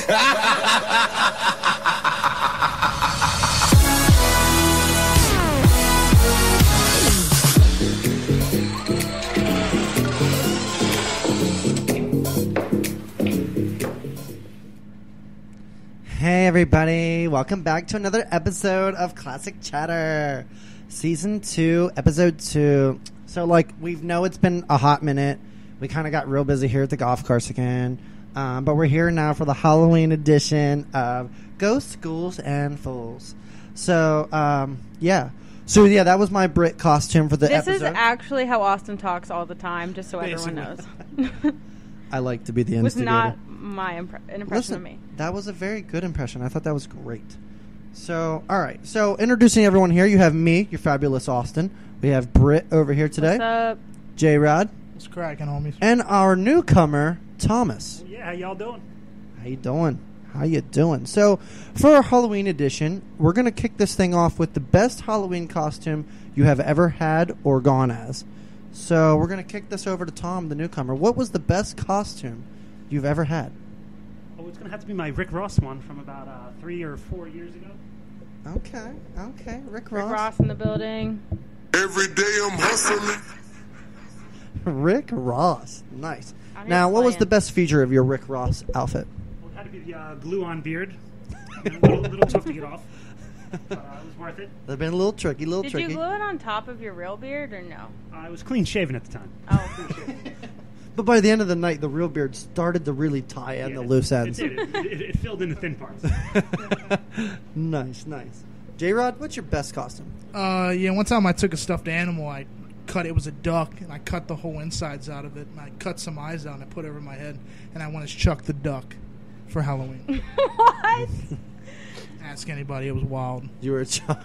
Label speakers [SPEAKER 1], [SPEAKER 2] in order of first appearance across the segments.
[SPEAKER 1] Hey everybody, welcome back to another episode of Classic Chatter, Season 2, Episode 2. So we know it's been a hot minute. We kind of got real busy here at the golf course again. But we're here now for the Halloween edition of Ghosts, Ghouls, and Fools. So, yeah. So, yeah, that was my Brit costume for the episode.
[SPEAKER 2] This is actually how Austin talks all the time, just so everyone knows.
[SPEAKER 1] I like to be the instigator.
[SPEAKER 2] Was not my impression of me.
[SPEAKER 1] That was a very good impression. I thought that was great. So, all right. So, introducing everyone here, you have me, your fabulous Austin. We have Britt over here today.
[SPEAKER 2] What's up?
[SPEAKER 1] J-Rod.
[SPEAKER 3] What's cracking, homies?
[SPEAKER 1] And our newcomer, Thomas.
[SPEAKER 4] Yeah, how y'all doing?
[SPEAKER 1] How you doing? So, for our Halloween edition, we're going to kick this thing off with the best Halloween costume you have ever had or gone as. So, we're going to kick this over to Tom, the newcomer. What was the best costume you've ever had?
[SPEAKER 4] Oh, it's going to have to be my Rick Ross one from about 3 or 4 years ago.
[SPEAKER 1] Okay. Rick Ross.
[SPEAKER 2] Rick Ross in the building.
[SPEAKER 5] Every day I'm hustling.
[SPEAKER 1] Rick Ross. Nice. Now, what was the best feature of your Rick Ross outfit?
[SPEAKER 4] Well, it had to be the glue-on beard. A little tough to get off. But it was worth it.
[SPEAKER 1] That'd been a little tricky,
[SPEAKER 2] Did you glue it on top of your real beard or no?
[SPEAKER 4] I was clean-shaven at the time.
[SPEAKER 2] Oh.
[SPEAKER 1] But by the end of the night, the real beard started to really tie in the loose ends.
[SPEAKER 4] It filled in the thin parts.
[SPEAKER 1] Nice. J-Rod, what's your best costume?
[SPEAKER 3] Yeah, one time I took a stuffed animal, it was a duck, and I cut the whole insides out of it, and I cut some eyes out, and I put it over my head, and I went as Chuck the Duck for Halloween.
[SPEAKER 2] What?
[SPEAKER 3] Ask anybody, it was wild.
[SPEAKER 1] You were Chuck.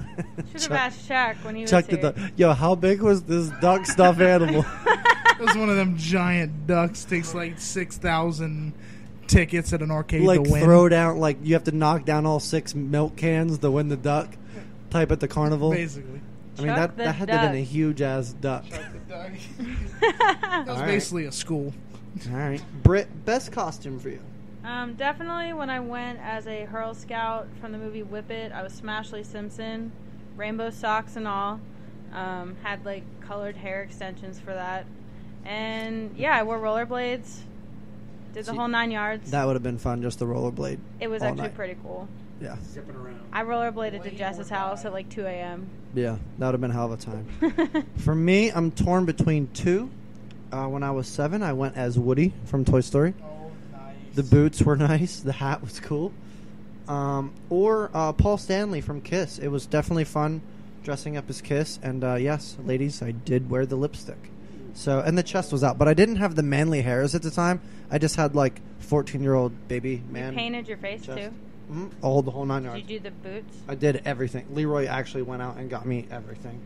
[SPEAKER 2] Should have asked Chuck when he was
[SPEAKER 1] Chuck
[SPEAKER 2] here.
[SPEAKER 1] the Duck. Yo, how big was this duck stuffed animal?
[SPEAKER 3] It was one of them giant ducks, takes 6,000 tickets at an arcade to win.
[SPEAKER 1] Throw down, you have to knock down all 6 milk cans to win the duck type at the carnival.
[SPEAKER 3] Basically.
[SPEAKER 1] I mean, that had to have been a huge-ass duck.
[SPEAKER 3] Chuck the Duck. That was basically a school.
[SPEAKER 1] All right. Britt, best costume for you?
[SPEAKER 2] Definitely when I went as a Girl Scout from the movie Whip It. I was Smashley Simpson, rainbow socks and all. Had colored hair extensions for that. And yeah, I wore rollerblades. Did the whole 9 yards.
[SPEAKER 1] That would have been fun, just the rollerblade.
[SPEAKER 2] It was actually pretty cool.
[SPEAKER 1] Yeah.
[SPEAKER 4] Zipping around.
[SPEAKER 2] I rollerbladed to Jess's house at 2 a.m.
[SPEAKER 1] Yeah, that would have been a hell of a time. For me, I'm torn between two. When I was 7, I went as Woody from Toy Story.
[SPEAKER 3] Oh, nice.
[SPEAKER 1] The boots were nice. The hat was cool. Or Paul Stanley from Kiss. It was definitely fun dressing up as Kiss. And yes, ladies, I did wear the lipstick. So, and the chest was out. But I didn't have the manly hairs at the time. I just had 14-year-old baby man.
[SPEAKER 2] You painted your face
[SPEAKER 1] chest.
[SPEAKER 2] too?
[SPEAKER 1] Mm-hmm. The whole 9 yards.
[SPEAKER 2] Did you do the boots?
[SPEAKER 1] I did everything. Leroy actually went out and got me everything.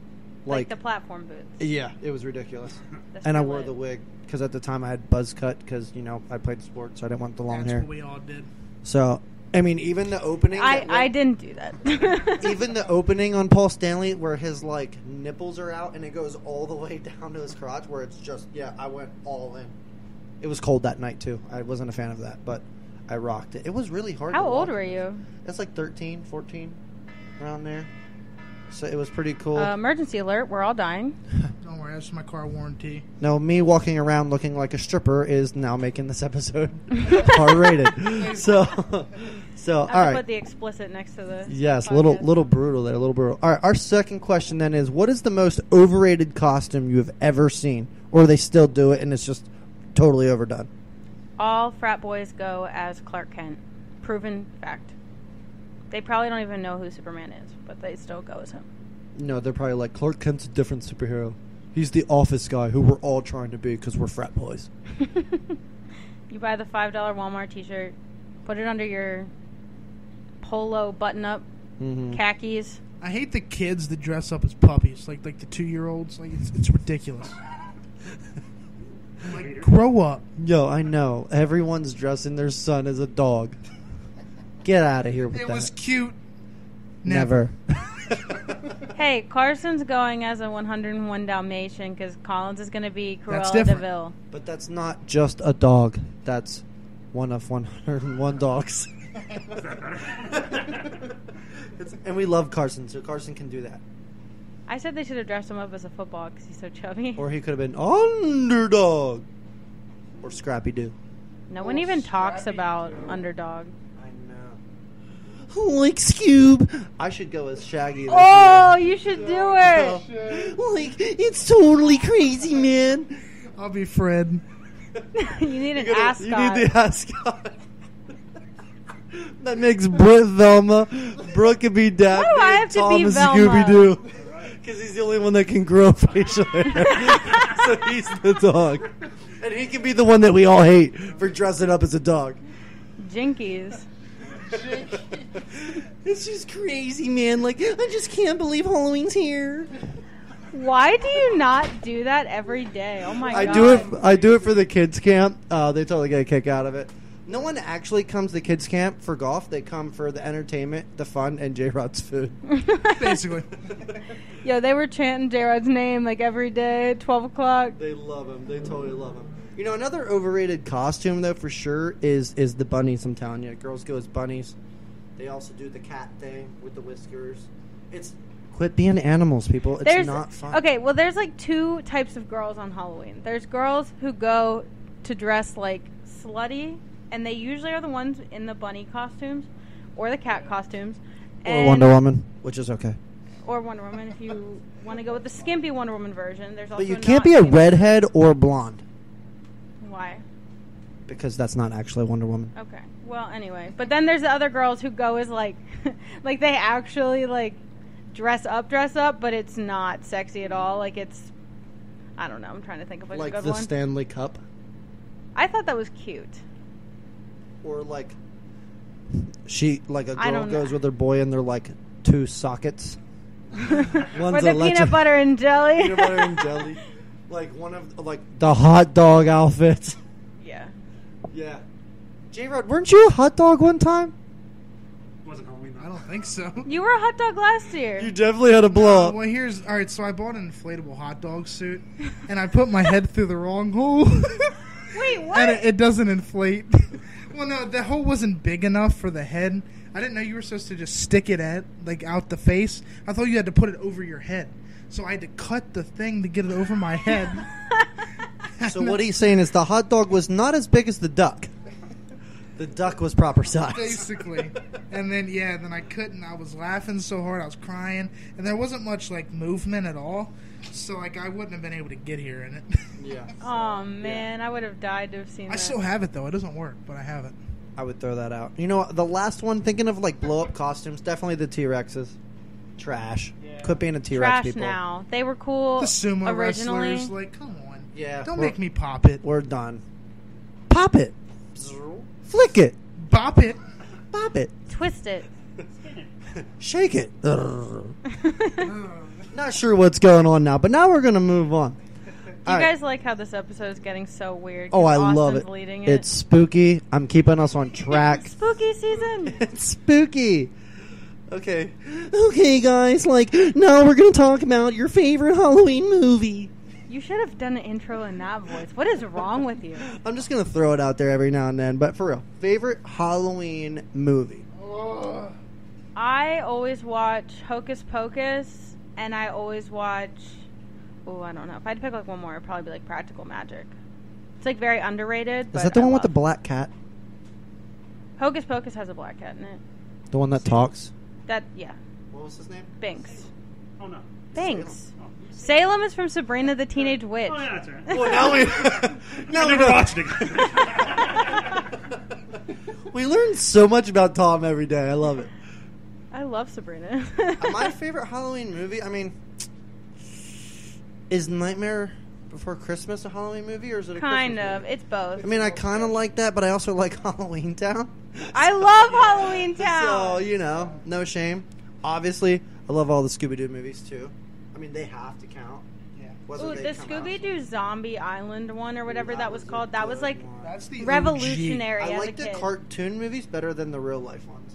[SPEAKER 2] Like the platform boots?
[SPEAKER 1] Yeah, it was ridiculous. And I wore the wig because at the time I had buzz cut because, I played sports, so I didn't want the long hair.
[SPEAKER 3] That's what we all did.
[SPEAKER 1] So, I mean, even the opening...
[SPEAKER 2] I didn't do that.
[SPEAKER 1] Even the opening on Paul Stanley where his, nipples are out and it goes all the way down to his crotch where it's just, I went all in. It was cold that night, too. I wasn't a fan of that, but I rocked it. It was really hard
[SPEAKER 2] How
[SPEAKER 1] to
[SPEAKER 2] old
[SPEAKER 1] walk.
[SPEAKER 2] were you?
[SPEAKER 1] It's 13, 14, around there. So it was pretty cool.
[SPEAKER 2] Emergency alert, we're all dying.
[SPEAKER 3] Don't worry, that's my car warranty.
[SPEAKER 1] No, me walking around looking like a stripper is now making this episode R-rated. so all right.
[SPEAKER 2] Put the explicit next to the
[SPEAKER 1] Yes,
[SPEAKER 2] podcast.
[SPEAKER 1] little brutal there, little brutal. All right, our second question then is, what is the most overrated costume you have ever seen? Or they still do it and it's just totally overdone?
[SPEAKER 2] All frat boys go as Clark Kent. Proven fact. They probably don't even know who Superman is, but they still go as him.
[SPEAKER 1] No, they're probably like, Clark Kent's a different superhero. He's the office guy who we're all trying to be because we're frat boys.
[SPEAKER 2] You buy the $5 Walmart t-shirt, put it under your polo button-up, khakis.
[SPEAKER 3] I hate the kids that dress up as puppies, like the 2-year-olds. It's ridiculous. Grow up.
[SPEAKER 1] Yo, I know. Everyone's dressing their son as a dog. Get out of here with that.
[SPEAKER 3] It was cute.
[SPEAKER 1] Never.
[SPEAKER 2] Hey, Carson's going as a 101 Dalmatian because Collins is going to be
[SPEAKER 3] That's
[SPEAKER 2] Cruella
[SPEAKER 3] different.
[SPEAKER 2] DeVille.
[SPEAKER 1] But that's not just a dog. That's one of 101 dogs.
[SPEAKER 4] Is that better?
[SPEAKER 1] And we love Carson, so Carson can do that.
[SPEAKER 2] I said they should have dressed him up as a football because he's so chubby.
[SPEAKER 1] Or he could have been Underdog. Or Scrappy Doo.
[SPEAKER 2] No one even talks about Underdog.
[SPEAKER 1] I know. Like Scoob. I should go as Shaggy. This
[SPEAKER 2] Oh, you should do it.
[SPEAKER 1] year. Like, it's totally crazy, man.
[SPEAKER 3] I'll be Fred.
[SPEAKER 2] You need an
[SPEAKER 1] You
[SPEAKER 2] ascot.
[SPEAKER 1] need the ascot. That makes Britt Velma. Brooke can be Daphne.
[SPEAKER 2] Why do I
[SPEAKER 1] and
[SPEAKER 2] have to
[SPEAKER 1] Tom
[SPEAKER 2] be
[SPEAKER 1] is
[SPEAKER 2] Velma?
[SPEAKER 1] Scooby-Doo. Because he's the only one that can grow facial hair. So he's the dog. And he can be the one that we all hate for dressing up as a dog.
[SPEAKER 2] Jinkies.
[SPEAKER 1] It's just crazy, man. Like, I just can't believe Halloween's here.
[SPEAKER 2] Why do you not do that every day? Oh my
[SPEAKER 1] I
[SPEAKER 2] god.
[SPEAKER 1] do it for the kids camp. They totally get a kick out of it. No one actually comes to kids camp for golf. They come for the entertainment, the fun, and J-Rod's food.
[SPEAKER 3] Basically.
[SPEAKER 2] Yo, they were chanting J-Rod's name like every day at 12 o'clock.
[SPEAKER 1] They love him. They totally love him. You know, another overrated costume, though, for sure, is the bunnies, I'm telling you. Girls go as bunnies. They also do the cat thing with the whiskers. Quit being animals, people. It's not fun.
[SPEAKER 2] Okay, well, there's like two types of girls on Halloween. There's girls who go to dress like slutty, and they usually are the ones in the bunny costumes or the cat costumes.
[SPEAKER 1] Or Wonder Woman, which is okay.
[SPEAKER 2] Or Wonder Woman if you want to go with the skimpy Wonder Woman version. There's also
[SPEAKER 1] But you can't be a
[SPEAKER 2] skimpy.
[SPEAKER 1] redhead or blonde.
[SPEAKER 2] Why?
[SPEAKER 1] Because that's not actually Wonder Woman.
[SPEAKER 2] Okay. Well, anyway. But then there's the other girls who go as like, like they actually like dress up, but it's not sexy at all. Like it's, I don't know. I'm trying to think of like a
[SPEAKER 1] Like
[SPEAKER 2] good
[SPEAKER 1] the
[SPEAKER 2] one.
[SPEAKER 1] Stanley Cup.
[SPEAKER 2] I thought that was cute.
[SPEAKER 1] Or like a
[SPEAKER 2] I
[SPEAKER 1] girl
[SPEAKER 2] don't
[SPEAKER 1] goes
[SPEAKER 2] know.
[SPEAKER 1] with her boy and they're like two sockets.
[SPEAKER 2] Or the
[SPEAKER 1] electric-
[SPEAKER 2] peanut butter and jelly.
[SPEAKER 1] Peanut butter and jelly. Like one of like the hot dog outfits.
[SPEAKER 2] Yeah.
[SPEAKER 1] Yeah. J-Rod, weren't you a hot dog one time?
[SPEAKER 4] Wasn't Halloween
[SPEAKER 3] I
[SPEAKER 4] though.
[SPEAKER 3] don't think so.
[SPEAKER 2] You were a hot dog last year.
[SPEAKER 1] You definitely had a blow up.
[SPEAKER 3] Well, all right, so I bought an inflatable hot dog suit, and I put my head through the wrong hole.
[SPEAKER 2] Wait, what?
[SPEAKER 3] And it doesn't inflate. Well, no, the hole wasn't big enough for the head. I didn't know you were supposed to just stick it out the face. I thought you had to put it over your head. So I had to cut the thing to get it over my head.
[SPEAKER 1] So what he's saying is the hot dog was not as big as the duck. The duck was proper size.
[SPEAKER 3] Basically. And then, then I couldn't. I was laughing so hard. I was crying. And there wasn't much, movement at all. So, I wouldn't have been able to get here in it.
[SPEAKER 1] Yeah.
[SPEAKER 2] Oh, man. I would have died to have seen that.
[SPEAKER 3] I still have it, though. It doesn't work, but I have it.
[SPEAKER 1] I would throw that out. You know, the last one, thinking of blow-up costumes, definitely the T-Rexes. Trash. Quit being a T-Rex,
[SPEAKER 2] Trash
[SPEAKER 1] people.
[SPEAKER 2] now. They were cool
[SPEAKER 3] The sumo
[SPEAKER 2] originally.
[SPEAKER 3] wrestlers, come on.
[SPEAKER 1] Yeah.
[SPEAKER 3] Don't
[SPEAKER 1] we're-
[SPEAKER 3] make me pop it.
[SPEAKER 1] We're done. Pop it. Flick it.
[SPEAKER 3] Bop it.
[SPEAKER 1] Pop it.
[SPEAKER 2] Twist it.
[SPEAKER 1] Shake it. Not sure what's going on now, but now we're going to move on.
[SPEAKER 2] Do you guys like how this episode is getting so weird?
[SPEAKER 1] Oh,
[SPEAKER 2] 'Cause
[SPEAKER 1] I love
[SPEAKER 2] Austin's
[SPEAKER 1] it.
[SPEAKER 2] leading it.
[SPEAKER 1] It's spooky. I'm keeping us on track.
[SPEAKER 2] Spooky season.
[SPEAKER 1] It's spooky. Okay. Okay, guys. Now we're going to talk about your favorite Halloween movie.
[SPEAKER 2] You should have done an intro in that voice. What is wrong with you?
[SPEAKER 1] I'm just going to throw it out there every now and then, but for real. Favorite Halloween movie?
[SPEAKER 2] I always watch Hocus Pocus, and I always watch... Oh, I don't know. If I had to pick one more, it'd probably be Practical Magic. It's very underrated.
[SPEAKER 1] Is
[SPEAKER 2] but
[SPEAKER 1] that the
[SPEAKER 2] I
[SPEAKER 1] one with the
[SPEAKER 2] love-
[SPEAKER 1] black cat?
[SPEAKER 2] Hocus Pocus has a black cat in it.
[SPEAKER 1] The one that talks?
[SPEAKER 2] Yeah.
[SPEAKER 1] What was his name?
[SPEAKER 2] Binks.
[SPEAKER 4] Oh no.
[SPEAKER 2] Binks.
[SPEAKER 4] Oh,
[SPEAKER 2] Salem is from Sabrina the Teenage Witch.
[SPEAKER 4] oh yeah, that's right.
[SPEAKER 1] Well, now we
[SPEAKER 4] I never watched it again.
[SPEAKER 1] we learn so much about Tom every day. I love it.
[SPEAKER 2] I love Sabrina.
[SPEAKER 1] My favorite Halloween movie, is Nightmare Before Christmas a Halloween movie, or is it a
[SPEAKER 2] Kind
[SPEAKER 1] Christmas
[SPEAKER 2] of.
[SPEAKER 1] movie?
[SPEAKER 2] It's both.
[SPEAKER 1] I kind of like that, but I also like Halloween Town.
[SPEAKER 2] I love Halloween Town.
[SPEAKER 1] So, no shame. Obviously, I love all the Scooby-Doo movies, too. They have to count.
[SPEAKER 3] Yeah.
[SPEAKER 1] Whether
[SPEAKER 2] Ooh,
[SPEAKER 1] they
[SPEAKER 2] the
[SPEAKER 1] come out.
[SPEAKER 2] Zombie Island one or whatever that was
[SPEAKER 1] a
[SPEAKER 2] called. That was
[SPEAKER 1] good one.
[SPEAKER 3] That's the
[SPEAKER 2] revolutionary
[SPEAKER 1] I
[SPEAKER 2] as
[SPEAKER 1] like
[SPEAKER 2] a
[SPEAKER 1] the
[SPEAKER 2] kid.
[SPEAKER 1] cartoon movies better than the real-life ones.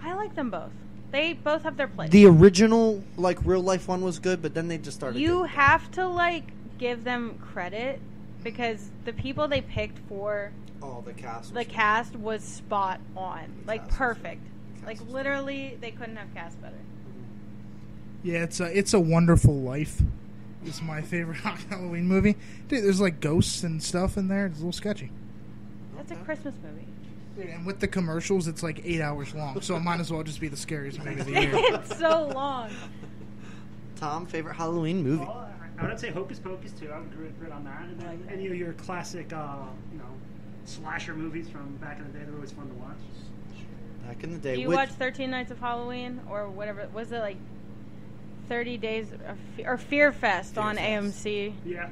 [SPEAKER 2] I like them both. They both have their place.
[SPEAKER 1] The original, real-life one was good, but then they just started
[SPEAKER 2] You
[SPEAKER 1] getting-
[SPEAKER 2] have to give them credit because the people they picked for
[SPEAKER 1] Oh, the cast.
[SPEAKER 2] the cast was spot on, like
[SPEAKER 1] cast was-
[SPEAKER 2] perfect.
[SPEAKER 1] cast
[SPEAKER 2] Like
[SPEAKER 1] was-
[SPEAKER 2] literally, they couldn't have cast better.
[SPEAKER 3] Yeah, it's a Wonderful Life. It's my favorite Halloween movie. Dude, there's like ghosts and stuff in there. It's a little sketchy.
[SPEAKER 2] That's a Christmas movie.
[SPEAKER 3] Dude, and with the commercials, it's like 8 hours long, so it might as well just be the scariest movie of the year.
[SPEAKER 2] It's so long.
[SPEAKER 1] Tom, favorite Halloween movie?
[SPEAKER 4] Well, I would say Hocus Pocus too. I would agree with on that. And then any of your classic, slasher movies from back in the day, they're always fun to watch.
[SPEAKER 1] Back in the day.
[SPEAKER 2] Do you
[SPEAKER 1] which-
[SPEAKER 2] watch 13 Nights of Halloween or whatever? Was it like 30 Days or Fear Fest on
[SPEAKER 1] Fear Fest.
[SPEAKER 2] AMC?
[SPEAKER 4] Yeah,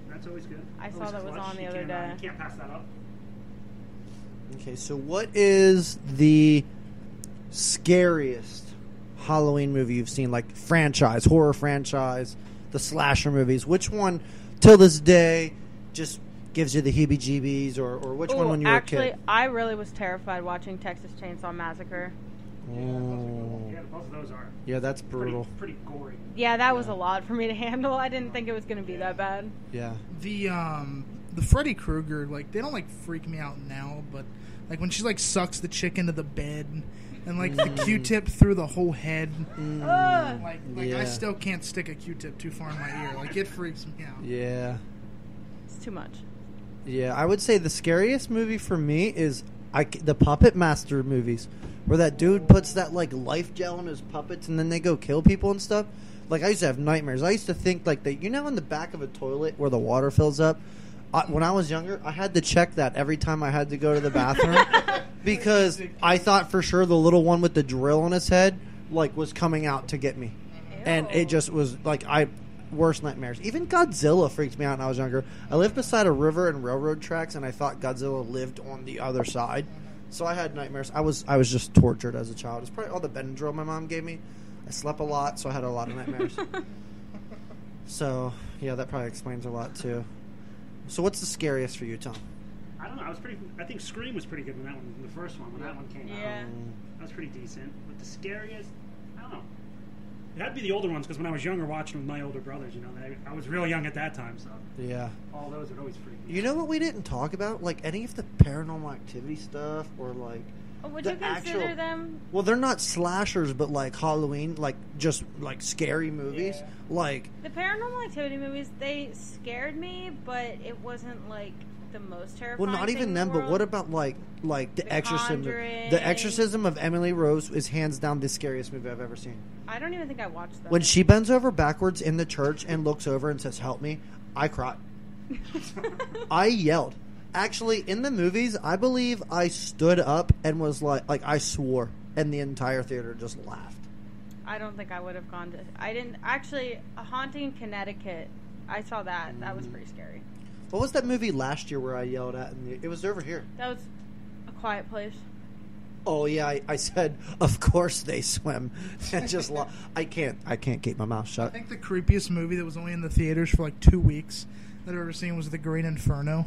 [SPEAKER 4] that's always good.
[SPEAKER 2] I saw
[SPEAKER 4] Always
[SPEAKER 2] that was
[SPEAKER 4] clutch.
[SPEAKER 2] on the
[SPEAKER 4] You
[SPEAKER 2] other
[SPEAKER 4] can't,
[SPEAKER 2] day.
[SPEAKER 4] You can't pass that up.
[SPEAKER 1] Okay, so what is the scariest Halloween movie you've seen? Like franchise, horror franchise, the slasher movies. Which one, till this day, just gives you the heebie-jeebies, or which one
[SPEAKER 2] Ooh,
[SPEAKER 1] when you were a
[SPEAKER 2] actually,
[SPEAKER 1] kid?
[SPEAKER 2] I really was terrified watching Texas Chainsaw Massacre.
[SPEAKER 1] Oh.
[SPEAKER 4] Yeah, both of those are
[SPEAKER 1] Yeah, that's brutal.
[SPEAKER 4] pretty gory.
[SPEAKER 2] Yeah, that was a lot for me to handle. I didn't think it was going to be that bad.
[SPEAKER 1] Yeah.
[SPEAKER 3] The Freddy Krueger, like, they don't like freak me out now, but like when she like sucks the chick into the bed and like the Q-tip through the whole head,
[SPEAKER 2] Ugh.
[SPEAKER 3] like
[SPEAKER 1] Yeah.
[SPEAKER 3] I still can't stick a Q-tip too far in my ear. Like it freaks me out.
[SPEAKER 1] Yeah.
[SPEAKER 2] It's too much.
[SPEAKER 1] Yeah, I would say the scariest movie for me is the Puppet Master movies, where that dude puts that like life gel in his puppets and then they go kill people and stuff. Like I used to have nightmares. I used to think like in the back of a toilet where the water fills up. When I was younger, I had to check that every time I had to go to the bathroom because I thought for sure the little one with the drill on his head like was coming out to get me, and it just was like worst nightmares. Even Godzilla freaked me out when I was younger. I lived beside a river and railroad tracks, and I thought Godzilla lived on the other side, so I had nightmares. I was just tortured as a child. It's probably all the Benadryl my mom gave me. I slept a lot, so I had a lot of nightmares. So yeah, that probably explains a lot too. So what's the scariest for you, Tom?
[SPEAKER 4] I don't know. I think Scream was pretty good when the first one, when that one came
[SPEAKER 2] Yeah.
[SPEAKER 4] out. That was pretty decent. But the scariest, I don't know. It had to be the older ones because when I was younger, watching with my older brothers, I was real young at that time, so
[SPEAKER 1] Yeah.
[SPEAKER 4] all those would always freak me.
[SPEAKER 1] You know what we didn't talk about? Like any of the Paranormal Activity stuff, or like
[SPEAKER 2] Oh, would
[SPEAKER 1] the
[SPEAKER 2] you consider
[SPEAKER 1] actual-
[SPEAKER 2] them?
[SPEAKER 1] Well, they're not slashers, but like Halloween, like just like scary movies.
[SPEAKER 4] Yeah.
[SPEAKER 1] Like
[SPEAKER 2] The Paranormal Activity movies, they scared me, but it wasn't like the most terrifying.
[SPEAKER 1] well, not
[SPEAKER 2] thing
[SPEAKER 1] even
[SPEAKER 2] in
[SPEAKER 1] them.
[SPEAKER 2] the
[SPEAKER 1] But
[SPEAKER 2] world.
[SPEAKER 1] what about like the Exorcism?
[SPEAKER 2] Conjuring.
[SPEAKER 1] The Exorcism of Emily Rose is hands down the scariest movie I've ever seen.
[SPEAKER 2] I don't even think I watched that.
[SPEAKER 1] When she bends over backwards in the church and looks over and says, "Help me," I cried. I yelled. Actually, in the movies, I believe I stood up and was like I swore, and the entire theater just laughed.
[SPEAKER 2] I don't think I would have gone to. I didn't actually. A Haunting in Connecticut. I saw that. That was pretty scary.
[SPEAKER 1] What was that movie last year where I yelled at? It was over here.
[SPEAKER 2] That was A Quiet Place.
[SPEAKER 1] Oh yeah, I said, "Of course they swim," and just I can't keep my mouth
[SPEAKER 3] I
[SPEAKER 1] shut.
[SPEAKER 3] think the creepiest movie that was only in the theaters for like 2 weeks that I've ever seen was The Great Inferno,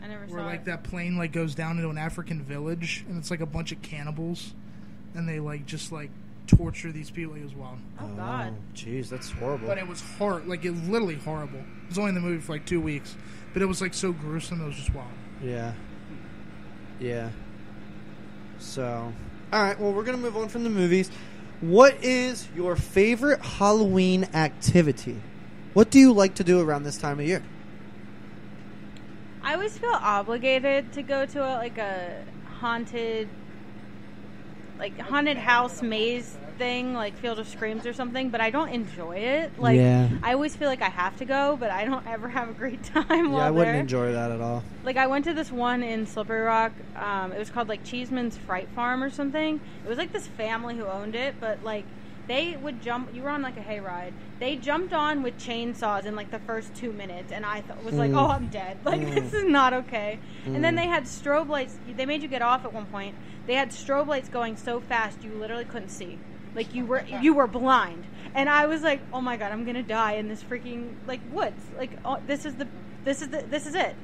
[SPEAKER 2] I never
[SPEAKER 3] where
[SPEAKER 2] saw
[SPEAKER 3] like
[SPEAKER 2] it.
[SPEAKER 3] that plane like goes down into an African village and it's like a bunch of cannibals, and they like just like torture these people. It was wild,
[SPEAKER 2] Oh God.
[SPEAKER 1] Jeez, that's horrible.
[SPEAKER 3] but it was hard. Like it was literally horrible. It was only in the movie for like 2 weeks, but it was like so gruesome. It was just wild.
[SPEAKER 1] Yeah. Yeah. So, all right. Well, we're gonna move on from the movies. What is your favorite Halloween activity? What do you like to do around this time of year?
[SPEAKER 2] I always feel obligated to go to a haunted house maze thing, like Field of Screams or something, but I don't enjoy it. Like,
[SPEAKER 1] Yeah.
[SPEAKER 2] I always feel like I have to go, but I don't ever have a great time
[SPEAKER 1] Yeah,
[SPEAKER 2] while
[SPEAKER 1] I wouldn't
[SPEAKER 2] there.
[SPEAKER 1] enjoy that at all.
[SPEAKER 2] Like, I went to this one in Slippery Rock. It was called, like, Cheeseman's Fright Farm or something. It was, like, this family who owned it, but, like, they would jump. You were on, like, a hayride. They jumped on with chainsaws in, like, the first 2 minutes, and I was like, oh, I'm dead. Like, this is not okay. And then they had strobe lights. They made you get off at one point. They had strobe lights going so fast you literally couldn't see. Like, you were blind. And I was like, oh, my God, I'm going to die in this freaking, like, woods. Like, oh, this is it.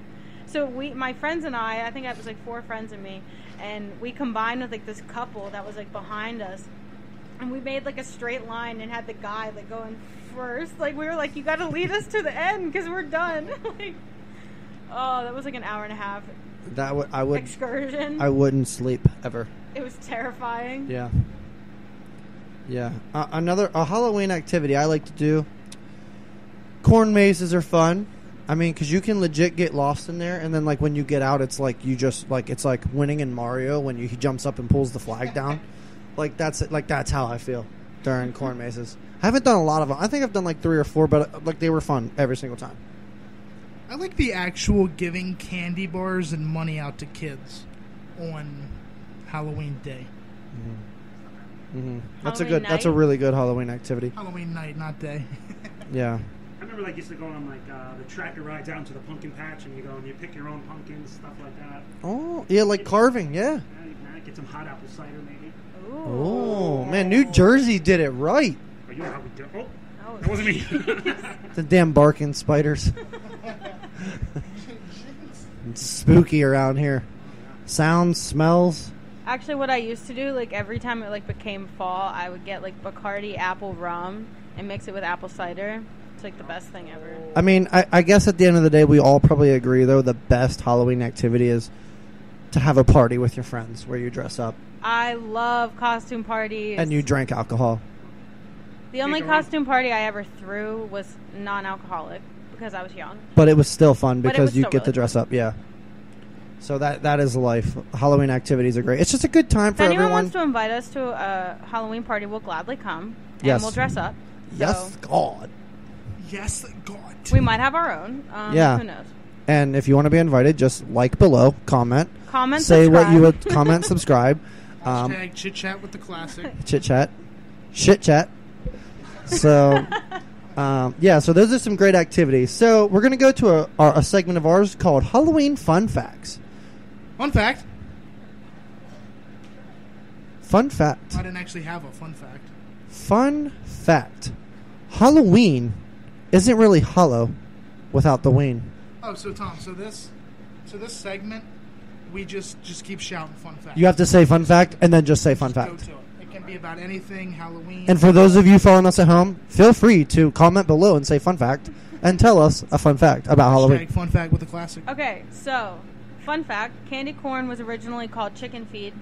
[SPEAKER 2] So my friends and I think it was like 4 friends and me, and we combined with like this couple that was like behind us, and we made like a straight line and had the guy like going first. Like we were like, you got to lead us to the end because we're done. Like, Oh, that was like an hour and a half
[SPEAKER 1] I would
[SPEAKER 2] excursion.
[SPEAKER 1] I wouldn't sleep ever.
[SPEAKER 2] It was terrifying.
[SPEAKER 1] Yeah. Yeah. A Halloween activity I like to do. Corn mazes are fun. I mean, because you can legit get lost in there, and then like when you get out, it's like you just like it's like winning in Mario when he jumps up and pulls the flag down. That's how I feel during corn mazes. I haven't done a lot of them. I think I've done like 3 or 4, but like they were fun every single time.
[SPEAKER 3] I like the actual giving candy bars and money out to kids on Halloween day.
[SPEAKER 1] Mm-hmm.
[SPEAKER 2] Halloween
[SPEAKER 1] That's a
[SPEAKER 2] night?
[SPEAKER 1] really good Halloween activity.
[SPEAKER 3] Halloween night, not day.
[SPEAKER 1] Yeah.
[SPEAKER 4] I remember like used to go on like the tractor rides out into the pumpkin patch, and you go and you pick your own pumpkins, stuff like that.
[SPEAKER 1] Oh, yeah, like carving, yeah.
[SPEAKER 4] Get some hot apple cider maybe.
[SPEAKER 2] Ooh.
[SPEAKER 1] Oh, man, New Jersey did it right.
[SPEAKER 4] Oh, you know how we do. Oh,
[SPEAKER 2] Oh,
[SPEAKER 4] that wasn't me.
[SPEAKER 1] The damn barking spiders. It's spooky around here. Sounds, smells.
[SPEAKER 2] Actually, what I used to do, like every time it like became fall, I would get like Bacardi apple rum and mix it with apple cider. It's like the best thing ever.
[SPEAKER 1] I mean, I guess at the end of the day, we all probably agree, though, the best Halloween activity is to have a party with your friends where you dress up
[SPEAKER 2] I love costume parties.
[SPEAKER 1] and you drink alcohol.
[SPEAKER 2] The only
[SPEAKER 4] Take a run.
[SPEAKER 2] costume party I ever threw was non-alcoholic because I was young.
[SPEAKER 1] But it was still fun
[SPEAKER 2] But it
[SPEAKER 1] because
[SPEAKER 2] was
[SPEAKER 1] you
[SPEAKER 2] still
[SPEAKER 1] get to
[SPEAKER 2] really
[SPEAKER 1] dress up, yeah. So that is life. Halloween activities are great. It's just a good time
[SPEAKER 2] If
[SPEAKER 1] for
[SPEAKER 2] anyone
[SPEAKER 1] everyone.
[SPEAKER 2] wants to invite us to a Halloween party, we'll gladly come. And
[SPEAKER 1] Yes.
[SPEAKER 2] we'll dress up.
[SPEAKER 1] Yes,
[SPEAKER 2] So
[SPEAKER 1] God.
[SPEAKER 3] Yes, God.
[SPEAKER 2] we might have our own.
[SPEAKER 1] Yeah.
[SPEAKER 2] Who knows?
[SPEAKER 1] And if you want to be invited, just like below, comment,
[SPEAKER 2] Comment,
[SPEAKER 1] say what
[SPEAKER 2] subscribe.
[SPEAKER 1] you would comment, subscribe,
[SPEAKER 3] Hashtag chit chat with the classic.
[SPEAKER 1] chit chat, shit chat. So, yeah. So those are some great activities. So we're gonna go to a segment of ours called Halloween Fun Facts.
[SPEAKER 3] Fun fact.
[SPEAKER 1] Fun fact.
[SPEAKER 3] I didn't actually have a fun fact.
[SPEAKER 1] Fun fact. Halloween isn't really hollow without the ween.
[SPEAKER 3] Oh, so Tom, so this segment, we just keep shouting fun fact.
[SPEAKER 1] You have to say fun fact and then just say fun
[SPEAKER 3] Just go
[SPEAKER 1] fact.
[SPEAKER 3] to it. It can be about anything, Halloween.
[SPEAKER 1] And for those of you following us at home, feel free to comment below and say fun fact and tell us a fun fact about Halloween.
[SPEAKER 3] Hashtag fun fact with the classic.
[SPEAKER 2] Okay, so fun fact: candy corn was originally called chicken feed.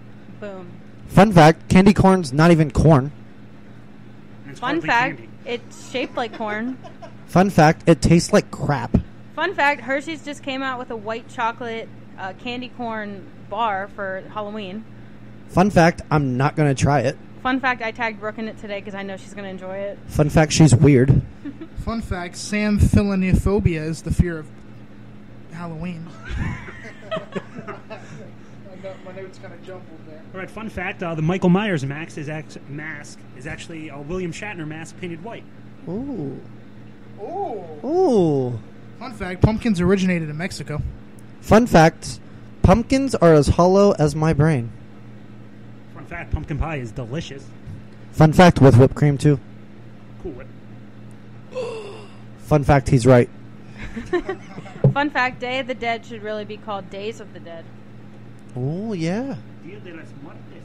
[SPEAKER 2] Boom.
[SPEAKER 1] Fun fact, candy corn's not even corn.
[SPEAKER 4] And it's
[SPEAKER 2] Fun
[SPEAKER 4] hardly
[SPEAKER 2] fact:
[SPEAKER 4] candy.
[SPEAKER 2] it's shaped like corn.
[SPEAKER 1] Fun fact, it tastes like crap.
[SPEAKER 2] Fun fact: Hershey's just came out with a white chocolate candy corn bar for Halloween.
[SPEAKER 1] Fun fact, I'm not going to try it.
[SPEAKER 2] Fun fact: I tagged Brooke in it today because I know she's going to enjoy it.
[SPEAKER 1] Fun fact, she's weird.
[SPEAKER 3] Fun fact: samphilinophobia is the fear of Halloween. My notes kind of jumbled there.
[SPEAKER 4] All right, fun fact: the Michael Myers mask is actually a William Shatner mask painted white.
[SPEAKER 1] Ooh.
[SPEAKER 3] Oh.
[SPEAKER 1] Ooh.
[SPEAKER 3] Fun fact: pumpkins originated in Mexico.
[SPEAKER 1] Fun fact, pumpkins are as hollow as my brain.
[SPEAKER 4] Fun fact: pumpkin pie is delicious.
[SPEAKER 1] Fun fact, with whipped cream too.
[SPEAKER 4] Cool Whip.
[SPEAKER 1] Fun fact, he's right.
[SPEAKER 2] Fun fact: Day of the Dead should really be called Days of the Dead.
[SPEAKER 1] Oh, yeah.
[SPEAKER 4] Dia de las Muertes.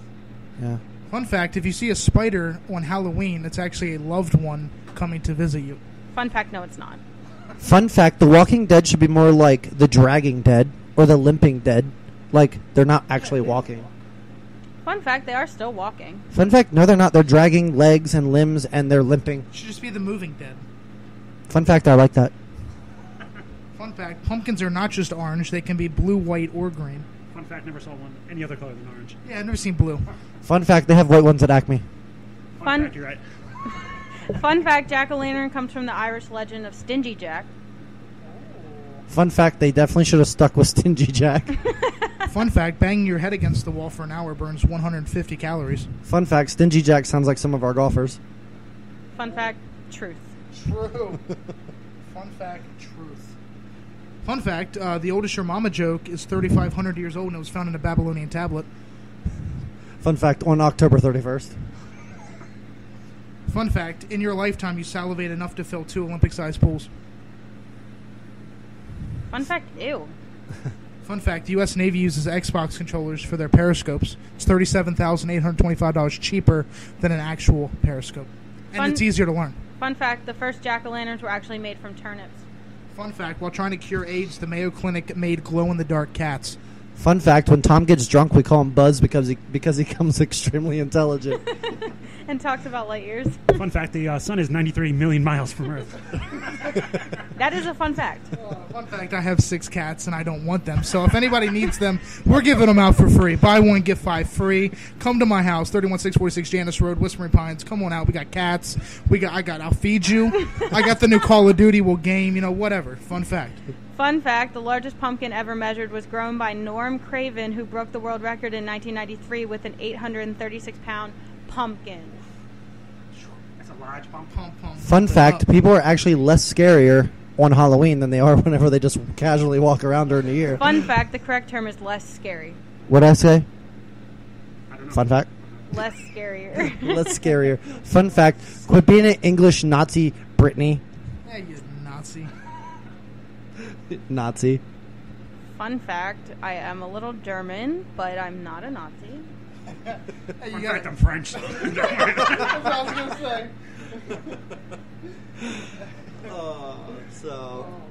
[SPEAKER 1] Yeah.
[SPEAKER 3] Fun fact: if you see a spider on Halloween, it's actually a loved one coming to visit you.
[SPEAKER 2] Fun fact: no, it's not.
[SPEAKER 1] Fun fact, The Walking Dead should be more like The Dragging Dead or The Limping Dead. Like, they're not actually walking.
[SPEAKER 2] Fun fact: they are still walking.
[SPEAKER 1] Fun fact, no, they're not. They're dragging legs and limbs and they're limping.
[SPEAKER 3] It should just be the moving dead.
[SPEAKER 1] Fun fact, I like that.
[SPEAKER 3] Fun fact: pumpkins are not just orange; they can be blue, white, or green.
[SPEAKER 4] Fun fact: never saw one any other color than orange.
[SPEAKER 3] Yeah, I've never seen blue.
[SPEAKER 1] Fun fact, they have white ones at Acme.
[SPEAKER 2] Fun-
[SPEAKER 4] fact: you're right.
[SPEAKER 2] Fun fact: Jack-o'-lantern comes from the Irish legend of Stingy Jack.
[SPEAKER 1] Fun fact, they definitely should have stuck with Stingy Jack.
[SPEAKER 3] Fun fact: banging your head against the wall for an hour burns 150 calories.
[SPEAKER 1] Fun fact, Stingy Jack sounds like some of our golfers.
[SPEAKER 2] Fun fact: truth.
[SPEAKER 3] True. Fun fact: truth. Fun fact: the oldest your mama joke is 3,500 years old and it was found in a Babylonian tablet.
[SPEAKER 1] Fun fact, on October 31st.
[SPEAKER 3] Fun fact: in your lifetime, you salivate enough to fill 2 Olympic-sized pools.
[SPEAKER 2] Fun fact: ew.
[SPEAKER 3] Fun fact: the U.S. Navy uses Xbox controllers for their periscopes. It's $37,825 cheaper than an actual periscope, and
[SPEAKER 2] Fun-
[SPEAKER 3] it's easier to learn.
[SPEAKER 2] Fun fact: the first jack-o'-lanterns were actually made from turnips.
[SPEAKER 3] Fun fact, while trying to cure AIDS, the Mayo Clinic made glow-in-the-dark cats.
[SPEAKER 1] Fun fact, when Tom gets drunk, we call him Buzz because he becomes extremely intelligent.
[SPEAKER 2] And talks about light years.
[SPEAKER 4] Fun fact, the sun is 93 million miles from Earth.
[SPEAKER 2] That is a fun fact.
[SPEAKER 3] Fun fact, I have 6 cats and I don't want them. So if anybody needs them, we're giving them out for free. Buy 1, get 5 free. Come to my house, 31646 Janice Road, Whispering Pines. Come on out. We got cats. I'll feed you. I got the new Call of Duty. We'll game, whatever. Fun fact.
[SPEAKER 2] Fun fact, the largest pumpkin ever measured was grown by Norm Craven, who broke the world record in 1993 with an 836-pound pumpkin.
[SPEAKER 4] That's a large pump.
[SPEAKER 1] Fun fact, people are actually less scarier on Halloween than they are whenever they just casually walk around during the year.
[SPEAKER 2] Fun fact, the correct term is less scary.
[SPEAKER 1] What'd I say?
[SPEAKER 4] I don't know.
[SPEAKER 1] Fun fact?
[SPEAKER 2] Less scarier.
[SPEAKER 1] Less scarier. Fun fact, quit being an English Nazi, Brittany.
[SPEAKER 3] Hey, you Nazi.
[SPEAKER 1] Nazi.
[SPEAKER 2] Fun fact, I am a little German, but I'm not a Nazi.
[SPEAKER 3] Hey,
[SPEAKER 4] Fun
[SPEAKER 3] you
[SPEAKER 4] fact,
[SPEAKER 3] got
[SPEAKER 4] I'm French.
[SPEAKER 3] That's what I was going to say.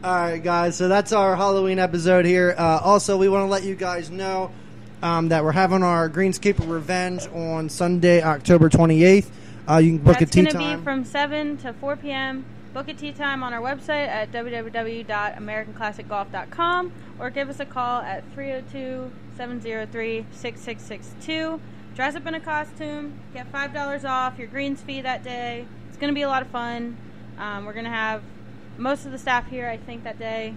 [SPEAKER 1] Alright guys, so that's our Halloween episode here. Also, we want to let you guys know that we're having our Greenscaper Revenge on Sunday, October 28th. You can book
[SPEAKER 2] That's
[SPEAKER 1] a tea
[SPEAKER 2] going to
[SPEAKER 1] time.
[SPEAKER 2] be from 7 to 4 p.m. Book a tea time on our website at www.americanclassicgolf.com or give us a call at 302-703-6662. Dress up in a costume, get $5 off your greens fee that day. It's going to be a lot of fun. We're going to have most of the staff here, I think, that day.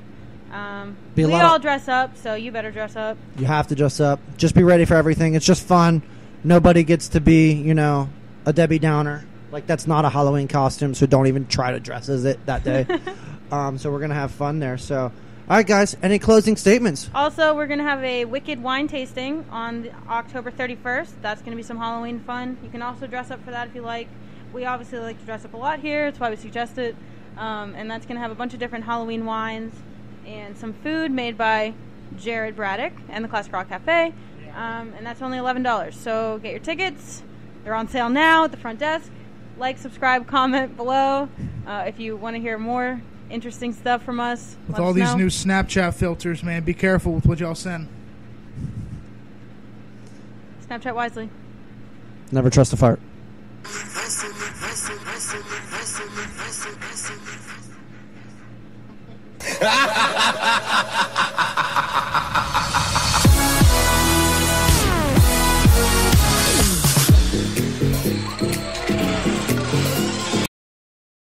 [SPEAKER 1] Be a
[SPEAKER 2] We
[SPEAKER 1] lot
[SPEAKER 2] all
[SPEAKER 1] of-
[SPEAKER 2] dress up, so you better dress up.
[SPEAKER 1] You have to dress up. Just be ready for everything. It's just fun. Nobody gets to be, a Debbie Downer. Like, that's not a Halloween costume, so don't even try to dress as it that day. So we're going to have fun there. So, all right, guys, any closing statements?
[SPEAKER 2] Also, we're going to have a Wicked wine tasting on October 31st. That's going to be some Halloween fun. You can also dress up for that if you like. We obviously like to dress up a lot here. That's why we suggest it. And that's going to have a bunch of different Halloween wines and some food made by Jared Braddock and the Classic Rock Cafe. And that's only $11. So get your tickets. They're on sale now at the front desk. Like, subscribe, comment below if you want to hear more interesting stuff from us.
[SPEAKER 3] With
[SPEAKER 2] Let
[SPEAKER 3] all
[SPEAKER 2] us
[SPEAKER 3] these
[SPEAKER 2] know.
[SPEAKER 3] new Snapchat filters, man, be careful with what y'all send.
[SPEAKER 2] Snapchat wisely.
[SPEAKER 1] Never trust a fart.
[SPEAKER 5] Hustling, hustling, hustling, hustling, hustling, hustling, hustling.